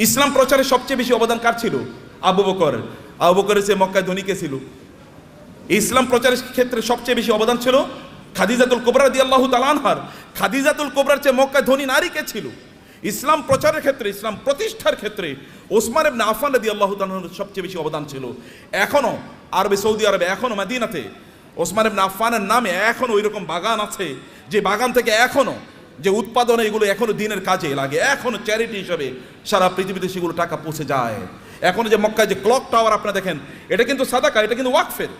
ইসলাম প্রচারে সবচেয়ে বেশি অবদান কার ছিল? আবু বকর। আবু বকরের চেয়ে মক্কায় ধনী কে ছিল? ইসলাম প্রচারের ক্ষেত্রে সবচেয়ে বেশি অবদান ছিল খাদিজাতুল কুবরা রাদিয়াল্লাহু তাআলা আনহার। খাদিজাতুল কুবরার চেয়ে মক্কায় ধনী নারী কে ছিল? ইসলাম প্রচারের ক্ষেত্রে, ইসলাম প্রতিষ্ঠার ক্ষেত্রে ওসমান ইবনে আফফান রাদিয়াল্লাহু তাআলা আনহুর সবচেয়ে বেশি অবদান ছিল। এখনো আরবে, সৌদি আরবে, এখনো মদিনাতে ওসমান ইবনে আফফানের নামে এখনো ওই রকম বাগান আছে, যে বাগান থেকে এখনো যে উৎপাদনে এগুলো এখনো দিনের কাজে লাগে, এখনো চ্যারিটি হিসাবে সারা পৃথিবীতে সেগুলো টাকা পৌঁছে যায়। এখনো যে মক্কায় যে ক্লক টাওয়ার আপনারা দেখেন, এটা কিন্তু সাদাকা, এটা কিন্তু ওয়াকফের।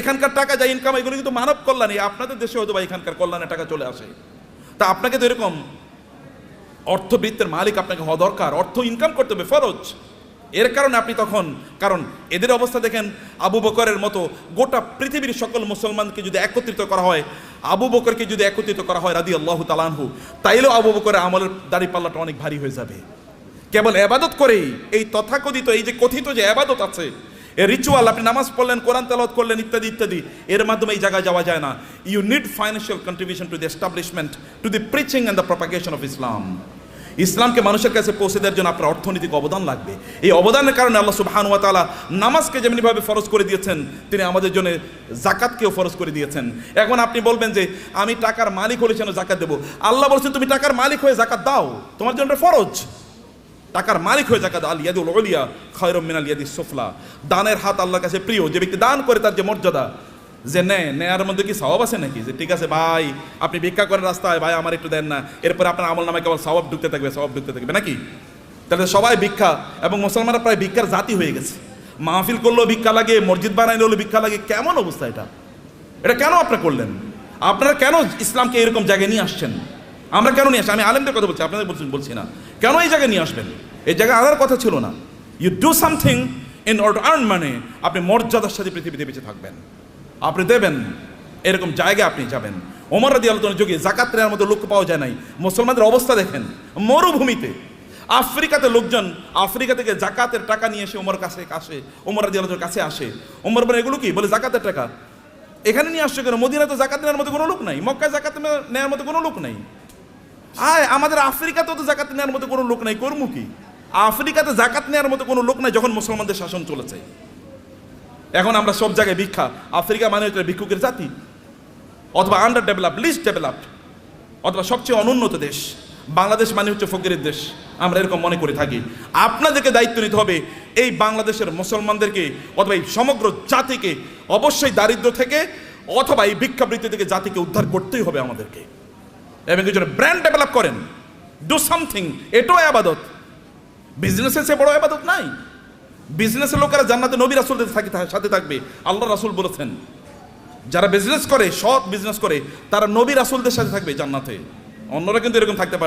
এখানকার টাকা যা ইনকাম, এগুলো কিন্তু মানব কল্যাণে। আপনাদের দেশে হয়তো বা এখানকার কল্যাণে টাকা চলে আসে। তা আপনাকে তো এরকম অর্থবৃত্তের মালিক আপনাকে হওয়া দরকার, অর্থ ইনকাম করতে হবে, ফরজ। এর কারণে আপনি তখন, কারণ এদের অবস্থা দেখেন, আবু বকরের মতো গোটা পৃথিবীর সকল মুসলমানকে যদি একত্রিত করা হয়, আবু বকরকে যদি একত্রিত করা হয় রাদিয়াল্লাহু তাআলা আনহু, তাইলেও আবু বকরের আমলের দাড়ি পাল্লাটা অনেক ভারী হয়ে যাবে। কেবল ইবাদত করেই, এই তথাকথিত এই যে কথিত যে ইবাদত আছে, এই রিচুয়াল, আপনি নামাজ পড়লেন, কোরআন তেলাওয়াত করলেন, ইত্যাদি ইত্যাদি, এর মাধ্যমে এই জায়গায় যাওয়া যায় না। You need financial contribution to the establishment, to the preaching and the propagation of Islam. ইসলামকে মানুষের কাছে পৌঁছে দেওয়ার জন্য আপনার অর্থনৈতিক অবদান লাগবে। এই অবদানের কারণে আল্লাহ সুবহানাহু ওয়া তাআলা নামাজকে যেমনিভাবে ফরজ করে দিয়েছেন, তিনি আমাদের জন্য যাকাতকেও ফরজ করে দিয়েছেন। এখন আপনি বলবেন যে আমি টাকার মালিক হলে যেন যাকাত দেবো। আল্লাহ বলছেন তুমি টাকার মালিক হয়ে যাকাত দাও, তোমার জন্য ফরজ। টাকার মালিক হয়ে যাকাত, আল ইয়াদুল উলিয়া খায়রুম মিনাল ইয়াদিস সুফলা। দানের হাত আল্লাহর কাছে প্রিয়। যে ব্যক্তি দান করে তার যে মর্যাদা, যে নেয়ার মধ্যে কি সওয়াব আছে নাকি? যে ঠিক আছে ভাই, আপনি ভিক্ষা করেন রাস্তায়, ভাই আমার একটু দেন না, এরপরে আপনার আমল নামে কেবল সওয়াব ঢুকতে থাকবে, সওয়াব ঢুকতে থাকবে নাকি? তাহলে সবাই ভিক্ষা, এবং মুসলমানরা প্রায় ভিক্ষার জাতি হয়ে গেছে। মাহফিল করলেও ভিক্ষা লাগে, মসজিদ বানাইলে হলেও ভিক্ষা লাগে। কেমন অবস্থা এটা? এটা কেন আপনারা করলেন? আপনারা কেন ইসলামকে এরকম জায়গায় নিয়ে আসছেন? আমরা কেন নিয়ে আসছি? আমি আলেমদের কথা বলছি, আপনাদের বলছি না। কেন এই জায়গায় নিয়ে আসবেন? এই জায়গায় আনার কথা ছিল না। You do something in order to earn money. আপনি মর্যাদার সাথে পৃথিবীতে বেঁচে থাকবেন, আপনি দেবেন, এরকম জায়গায় আপনি যাবেন। ওমর রাদিয়াল্লাহু আনহু যুগে যাকাত নেওয়ার মতো লোক পাওয়া যায় নাই। মুসলমানদের অবস্থা দেখেন, মরুভূমিতে আফ্রিকাতে লোকজন আফ্রিকা থেকে যাকাতের টাকা নিয়ে এসে ওমর কাছে আসে, ওমর রাদিয়াল্লাহু আনহুর কাছে আসে। ওমর বলে এগুলো কি? বলে যাকাতের টাকা। এখানে নিয়ে আসছে কেন? মদিনাতে যাকাত নেওয়ার মতো কোনো লোক নাই, মক্কায় যাকাত নেওয়ার মতো কোনো লোক নাই। আমাদের আফ্রিকাতেও তো যাকাত নেওয়ার মতো কোনো লোক নাই, কর্ম কি? আফ্রিকাতে যাকাত নেওয়ার মতো কোনো লোক নাই যখন মুসলমানদের শাসন চলেছে। এখন আমরা সব জায়গায় ভিক্ষা। আফ্রিকা মানে হচ্ছে ভিক্ষুকের জাতি, অথবা আন্ডার ডেভেলপড, লিস্ট ডেভেলপড, অথবা সবচেয়ে অনুন্নত দেশ। বাংলাদেশ মানে হচ্ছে ফকিরের দেশ, আমরা এরকম মনে করে থাকি। আপনাদেরকে দায়িত্ব নিতে হবে এই বাংলাদেশের মুসলমানদেরকে, অথবা এই সমগ্র জাতিকে অবশ্যই দারিদ্র থেকে অথবা এই ভিক্ষাবৃত্তি থেকে জাতিকে উদ্ধার করতেই হবে আমাদেরকে। এবং এই জন্য ব্র্যান্ড ডেভেলপ করেন, ডু সামথিং। এটাও আবাদত। বিজনেসের চেয়ে বড় আবাদত নাই। বিজনেসের লোকেরা জান্নাতে নবী রাসূলদের সাথে থাকবে, আল্লাহ রাসূল বলেছেন। যারা বিজনেস করে, সৎ বিজনেস করে, তারা নবী রাসূলদের সাথে থাকবে জান্নাতে। অন্যরা কিন্তু এরকম থাকতে পারবে।